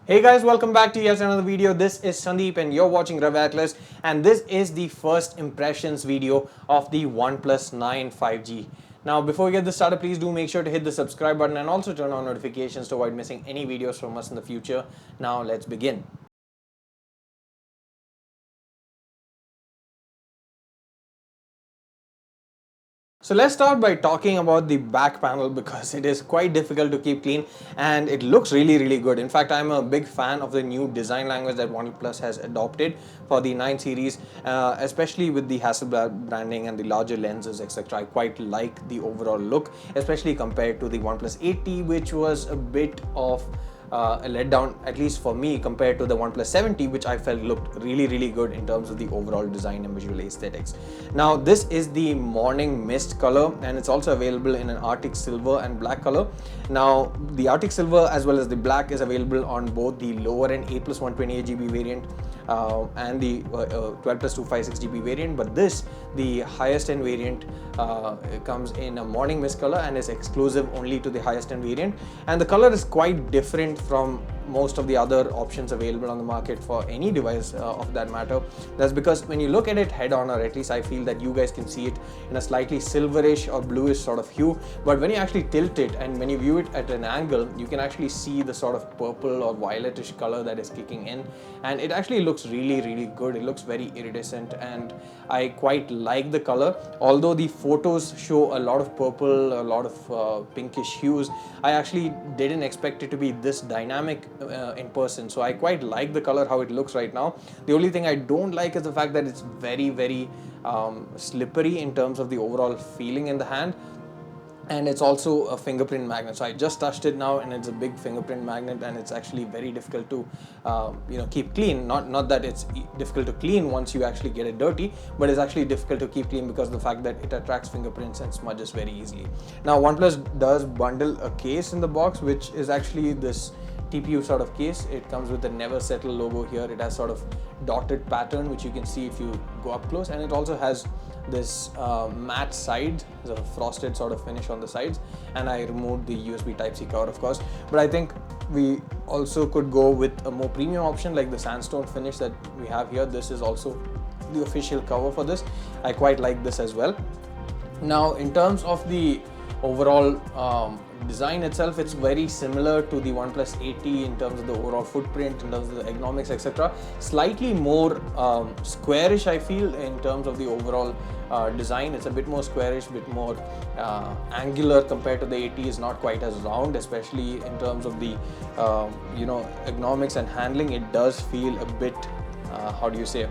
Hey guys, welcome back to yet another video. This is Sandeep and you're watching Rev Atlas, and this is the first impressions video of the OnePlus 9 5G. Now before we get this started, please do make sure to hit the subscribe button and also turn on notifications to avoid missing any videos from us in the future. Now let's begin. So let's start by talking about the back panel because it is quite difficult to keep clean and it looks really good. In fact, I'm a big fan of the new design language that OnePlus has adopted for the 9 series, especially with the Hasselblad branding and the larger lenses, etc. I quite like the overall look, especially compared to the OnePlus 8T, which was a bit of a letdown, at least for me, compared to the OnePlus 7T, which I felt looked really good in terms of the overall design and visual aesthetics. Now this is the morning mist color and it's also available in an Arctic silver and black color. Now the Arctic silver as well as the black is available on both the lower end 8 plus 128GB variant and the 12 plus 256GB variant, but the highest end variant, comes in a morning mist color and is exclusive only to the highest end variant, and the color is quite different from most of the other options available on the market for any device of that matter. That's because when you look at it head on, or at least I feel that you guys can see it in a slightly silverish or bluish sort of hue, but when you actually tilt it and when you view it at an angle, you can actually see the sort of purple or violetish color that is kicking in, and it actually looks really good. It looks very iridescent and I quite like the color. Although the photos show a lot of purple, a lot of pinkish hues, I actually didn't expect it to be this dynamic in person. So I quite like the color how it looks right now. The only thing I don't like is the fact that it's very slippery in terms of the overall feeling in the hand, and it's also a fingerprint magnet. So I just touched it now and it's a big fingerprint magnet, and it's actually very difficult to keep clean. Not that it's difficult to clean once you actually get it dirty, but it's actually difficult to keep clean because of the fact that it attracts fingerprints and smudges very easily. Now OnePlus does bundle a case in the box, which is actually this TPU sort of case. It comes with the Never Settle logo here. It has sort of dotted pattern, which you can see if you go up close, and it also has this matte side, the frosted sort of finish on the sides, and I removed the USB Type-C cover, of course. But I think we also could go with a more premium option like the sandstone finish that we have here. This is also the official cover for this. I quite like this as well. Now in terms of the overall design itself, it's very similar to the OnePlus 8T in terms of the overall footprint, in terms of the ergonomics, etc. Slightly more squarish, I feel, in terms of the overall design. It's a bit more squarish, bit more angular compared to the 8T. Is not quite as round, especially in terms of the ergonomics and handling. It does feel a bit how do you say,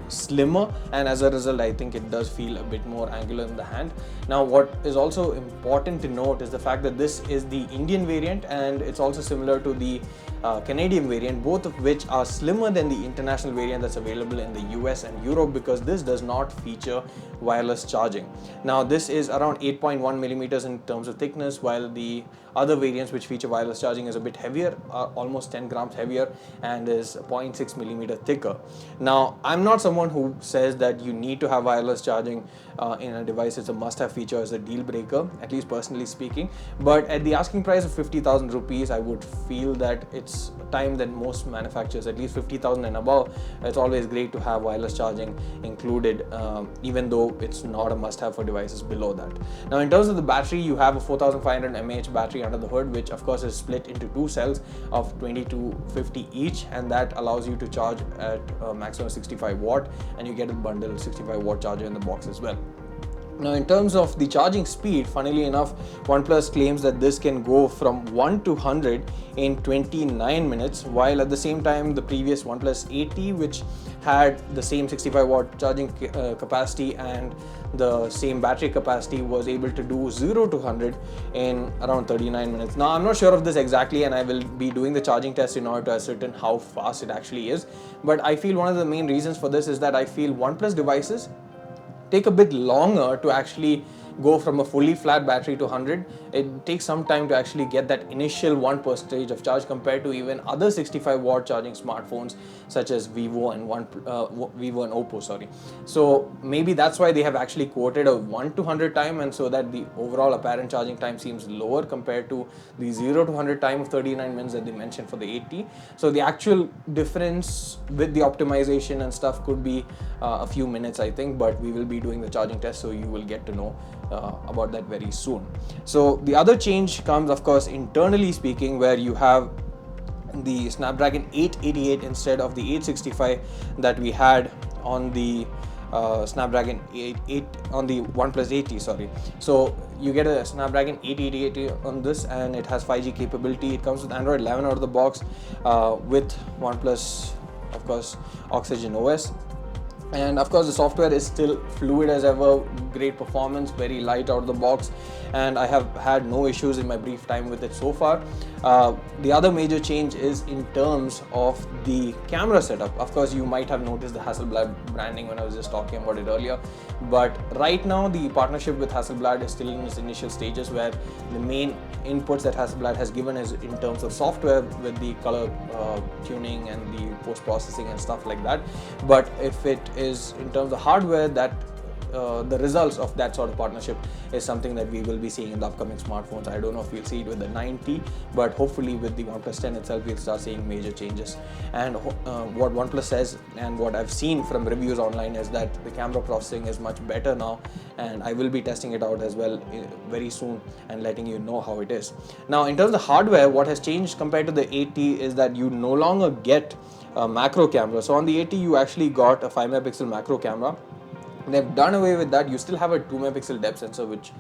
slimmer, and as a result I think it does feel a bit more angular in the hand. Now what is also important to note is the fact that this is the Indian variant and it's also similar to the Canadian variant, both of which are slimmer than the international variant that's available in the US and Europe, because this does not feature wireless charging. Now this is around 8.1 millimeters in terms of thickness, while the other variants which feature wireless charging is a bit heavier, almost 10 grams heavier, and is 0.6 millimeter thicker. Now I'm not someone who says that you need to have wireless charging in a device. It's a must-have feature, as a deal breaker, at least personally speaking. But at the asking price of 50,000 rupees, I would feel that it's time that most manufacturers, at least 50,000 and above, it's always great to have wireless charging included, even though it's not a must-have for devices below that. Now in terms of the battery, you have a 4500 mAh battery under the hood, which of course is split into two cells of 2250 each, and that allows you to charge at a maximum 65 watt, and you get a bundled 65 watt charger in the box as well. Now in terms of the charging speed, funnily enough, OnePlus claims that this can go from 1 to 100 in 29 minutes, while at the same time the previous OnePlus 8T, which had the same 65 watt charging capacity and the same battery capacity, was able to do 0 to 100 in around 39 minutes. Now I'm not sure of this exactly, and I will be doing the charging test in order to ascertain how fast it actually is, but I feel one of the main reasons for this is that I feel OnePlus devices take a bit longer to actually go from a fully flat battery to 100, it takes some time to actually get that initial 1% of charge compared to even other 65-watt charging smartphones such as Vivo and Oppo, sorry. So maybe that's why they have actually quoted a 1 to 100 time, and so that the overall apparent charging time seems lower compared to the 0 to 100 time of 39 minutes that they mentioned for the 80. So the actual difference with the optimization and stuff could be a few minutes, I think, but we will be doing the charging test, so you will get to know about that very soon. So the other change comes, of course, internally speaking, where you have the Snapdragon 888 instead of the 865 that we had on the Snapdragon 8 on the OnePlus 80, sorry. So you get a Snapdragon 888 on this, and it has 5G capability. It comes with Android 11 out of the box, with OnePlus, of course, Oxygen OS. And of course the software is still fluid as ever, great performance, very light out of the box, and I have had no issues in my brief time with it so far. The other major change is in terms of the camera setup. Of course you might have noticed the Hasselblad branding when I was just talking about it earlier, but right now the partnership with Hasselblad is still in its initial stages, where the main inputs that Hasselblad has given is in terms of software with the color tuning and the post-processing and stuff like that. But if it is in terms of hardware, that the results of that sort of partnership is something that we will be seeing in the upcoming smartphones. I don't know if we'll see it with the 9T, but hopefully with the OnePlus 10 itself we'll start seeing major changes. And what OnePlus says and what I've seen from reviews online is that the camera processing is much better now, and I will be testing it out as well very soon and letting you know how it is. Now in terms of hardware, what has changed compared to the 8T is that you no longer get a macro camera. So on the 8T you actually got a 5 megapixel macro camera. They've done away with that. You still have a 2 megapixel depth sensor, which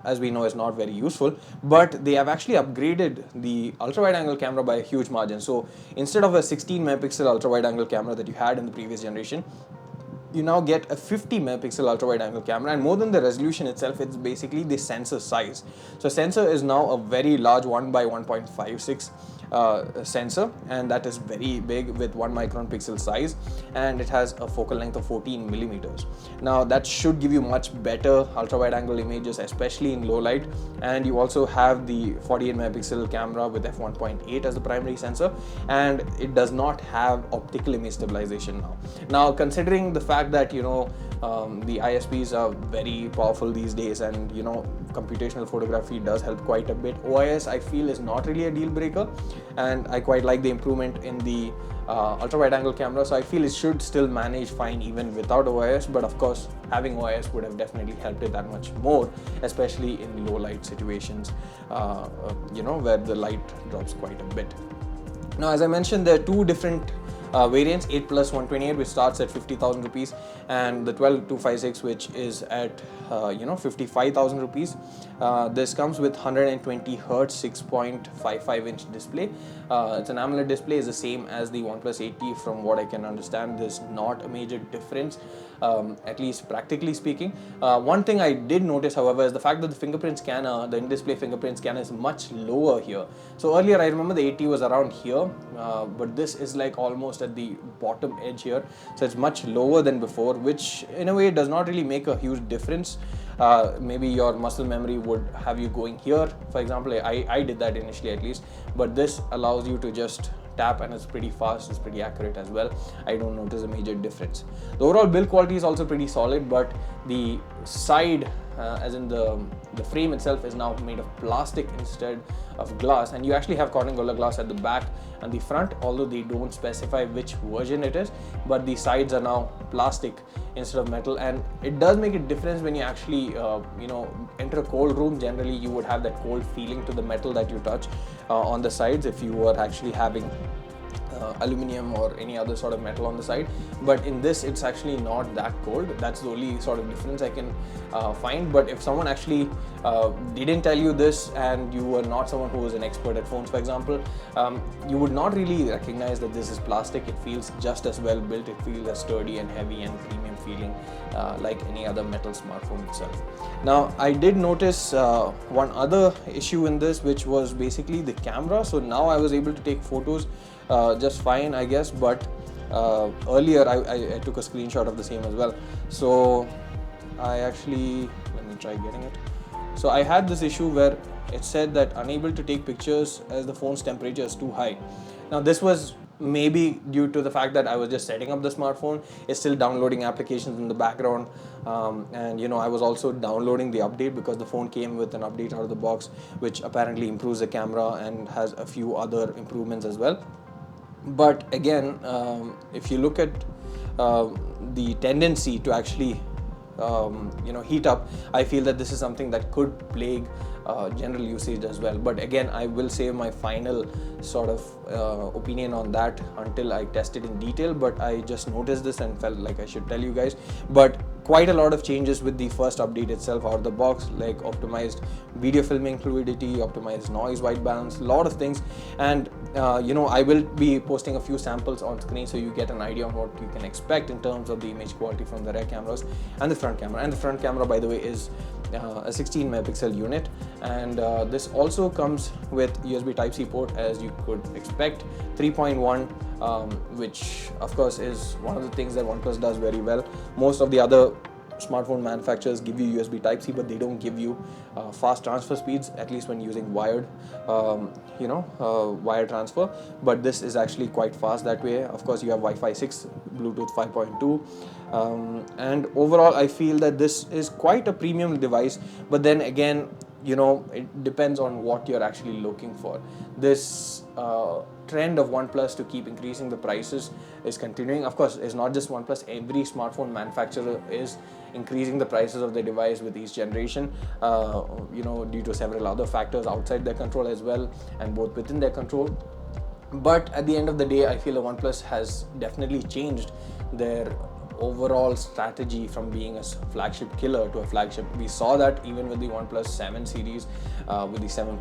as we know is not very useful, but they have actually upgraded the ultra wide angle camera by a huge margin. So instead of a 16 megapixel ultra wide angle camera that you had in the previous generation, you now get a 50 megapixel ultra wide angle camera, and more than the resolution itself, it's basically the sensor size. So sensor is now a very large 1 by 1.56 sensor, and that is very big with 1 micron pixel size, and it has a focal length of 14 millimeters. Now that should give you much better ultra wide angle images, especially in low light. And you also have the 48 megapixel camera with f1.8 as the primary sensor, and it does not have optical image stabilization now considering the fact that the ISPs are very powerful these days, and computational photography does help quite a bit. OIS I feel is not really a deal breaker, and I quite like the improvement in the ultra wide angle camera, so I feel it should still manage fine even without OIS. But of course having OIS would have definitely helped it that much more, especially in low light situations, where the light drops quite a bit. Now as I mentioned, there are two different variants, 8 plus 128, which starts at 50,000 rupees, and the 12256, which is at 55,000 rupees. This comes with 120 hertz 6.55 inch display. It's an AMOLED display, is the same as the OnePlus 80. From what I can understand, there's not a major difference, at least practically speaking. One thing I did notice, however, is the fact that the fingerprint scanner, the in-display fingerprint scanner, is much lower here. So earlier I remember the 80 was around here, but this is like almost at the bottom edge here, so it's much lower than before, which in a way does not really make a huge difference. Maybe your muscle memory would have you going here, for example. I did that initially at least, but this allows you to just tap, and it's pretty fast, it's pretty accurate as well. I don't notice a major difference. The overall build quality is also pretty solid, but the side, as in the frame itself, is now made of plastic instead of glass, and you actually have Corning Gorilla Glass at the back and the front, although they don't specify which version it is, but the sides are now plastic instead of metal, and it does make a difference when you actually enter a cold room. Generally you would have that cold feeling to the metal that you touch on the sides if you were actually having aluminum or any other sort of metal on the side, but in this it's actually not that cold. That's the only sort of difference I can find. But if someone actually didn't tell you this, and you were not someone who was an expert at phones, for example, you would not really recognize that this is plastic. It feels just as well built, it feels as sturdy and heavy and premium feeling like any other metal smartphone itself. Now I did notice one other issue in this, which was basically the camera. So now I was able to take photos just fine, I guess, but earlier I took a screenshot of the same as well. So I actually, let me try getting it. So I had this issue where it said that unable to take pictures as the phone's temperature is too high. Now this was maybe due to the fact that I was just setting up the smartphone. It's still downloading applications in the background, and I was also downloading the update because the phone came with an update out of the box, which apparently improves the camera and has a few other improvements as well. But again, if you look at the tendency to actually heat up, I feel that this is something that could plague general usage as well. But again, I will save my final sort of opinion on that until I test it in detail. But I just noticed this and felt like I should tell you guys. But quite a lot of changes with the first update itself out of the box, like optimized video filming fluidity, optimized noise white balance, a lot of things. And I will be posting a few samples on screen so you get an idea on what you can expect in terms of the image quality from the rear cameras and the front camera. And the front camera, by the way, is a 16 megapixel unit, and this also comes with USB Type-C port, as you could expect, 3.1, which of course is one of the things that OnePlus does very well. Most of the other smartphone manufacturers give you USB Type-C, but they don't give you fast transfer speeds, at least when using wired wire transfer. But this is actually quite fast that way. Of course, you have Wi-Fi 6, Bluetooth 5.2, and overall I feel that this is quite a premium device. But then again, it depends on what you're actually looking for. This trend of OnePlus to keep increasing the prices is continuing. Of course, it's not just OnePlus. Every smartphone manufacturer is increasing the prices of the device with each generation, due to several other factors outside their control as well, and both within their control. But at the end of the day, I feel that OnePlus has definitely changed their overall strategy from being a flagship killer to a flagship. We saw that even with the OnePlus 7 series, with the 7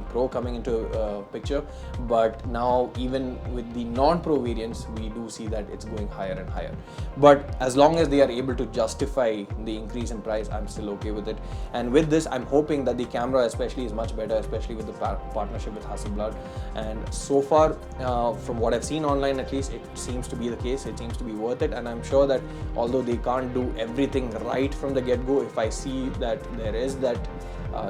Pro coming into picture. But now even with the non-Pro variants, we do see that it's going higher and higher. But as long as they are able to justify the increase in price, I'm still okay with it. And with this, I'm hoping that the camera especially is much better, especially with the partnership with Hasselblad. And so far, from what I've seen online, at least, it seems to be the case. It seems to be worth it, and I'm sure that although they can't do everything right from the get-go, if I see that there is that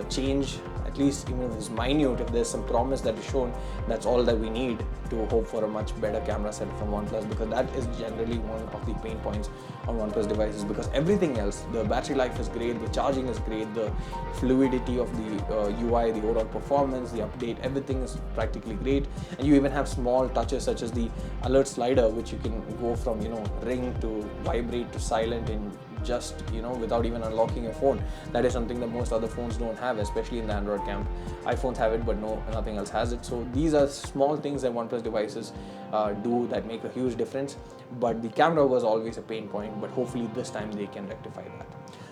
change, at least even if it's minute, if there's some promise that is shown, that's all that we need to hope for a much better camera set from OnePlus, because that is generally one of the pain points on OnePlus devices. Because everything else, the battery life is great, the charging is great, the fluidity of the UI, the overall performance, the update, everything is practically great. And you even have small touches such as the alert slider, which you can go from ring to vibrate to silent in just without even unlocking your phone. That is something that most other phones don't have, especially in the Android camp. iPhones have it, but nothing else has it. So these are small things that OnePlus devices do that make a huge difference. But the camera was always a pain point, but hopefully this time they can rectify that.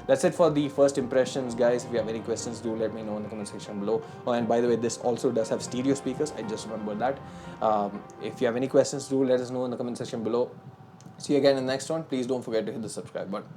That's it for the first impressions, guys. If you have any questions, do let me know in the comment section below. Oh, and by the way, this also does have stereo speakers. I just remembered that. If you have any questions, do let us know in the comment section below. See you again in the next one. Please don't forget to hit the subscribe button.